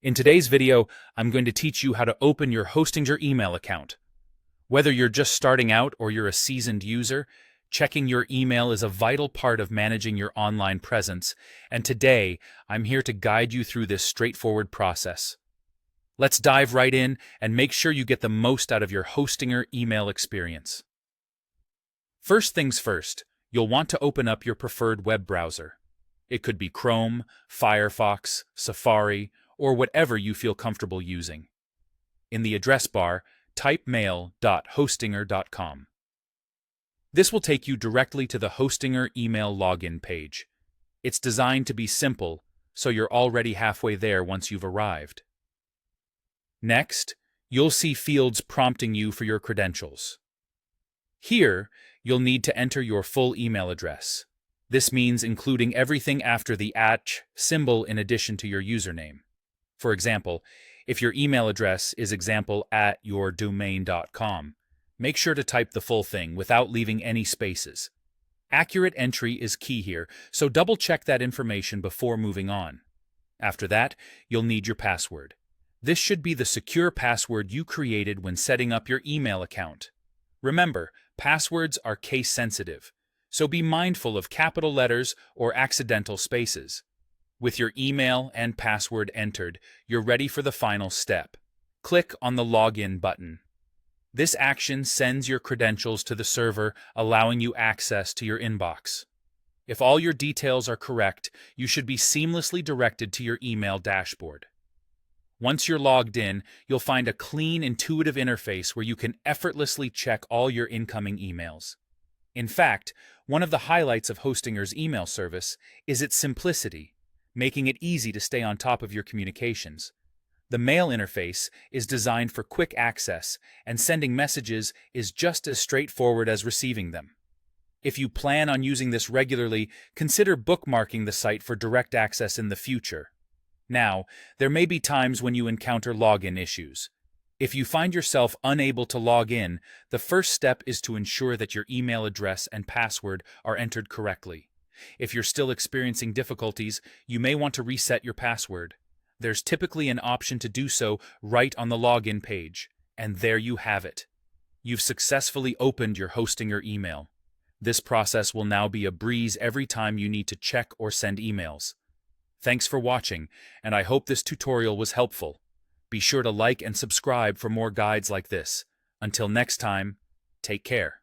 In today's video, I'm going to teach you how to open your Hostinger email account. Whether you're just starting out or you're a seasoned user, checking your email is a vital part of managing your online presence, and today I'm here to guide you through this straightforward process. Let's dive right in and make sure you get the most out of your Hostinger email experience. First things first, you'll want to open up your preferred web browser. It could be Chrome, Firefox, Safari, or whatever you feel comfortable using. In the address bar, type mail.hostinger.com. This will take you directly to the Hostinger email login page. It's designed to be simple, so you're already halfway there once you've arrived. Next, you'll see fields prompting you for your credentials. Here, you'll need to enter your full email address. This means including everything after the @ symbol in addition to your username. For example, if your email address is example@yourdomain.com, make sure to type the full thing without leaving any spaces. Accurate entry is key here, so double-check that information before moving on. After that, you'll need your password. This should be the secure password you created when setting up your email account. Remember, passwords are case-sensitive, so be mindful of capital letters or accidental spaces. With your email and password entered, you're ready for the final step. Click on the Login button. This action sends your credentials to the server, allowing you access to your inbox. If all your details are correct, you should be seamlessly directed to your email dashboard. Once you're logged in, you'll find a clean, intuitive interface where you can effortlessly check all your incoming emails. In fact, one of the highlights of Hostinger's email service is its simplicity, making it easy to stay on top of your communications. The mail interface is designed for quick access, and sending messages is just as straightforward as receiving them. If you plan on using this regularly, consider bookmarking the site for direct access in the future. Now, there may be times when you encounter login issues. If you find yourself unable to log in, the first step is to ensure that your email address and password are entered correctly. If you're still experiencing difficulties, you may want to reset your password. There's typically an option to do so right on the login page, and there you have it. You've successfully opened your Hostinger email. This process will now be a breeze every time you need to check or send emails. Thanks for watching, and I hope this tutorial was helpful. Be sure to like and subscribe for more guides like this. Until next time, take care.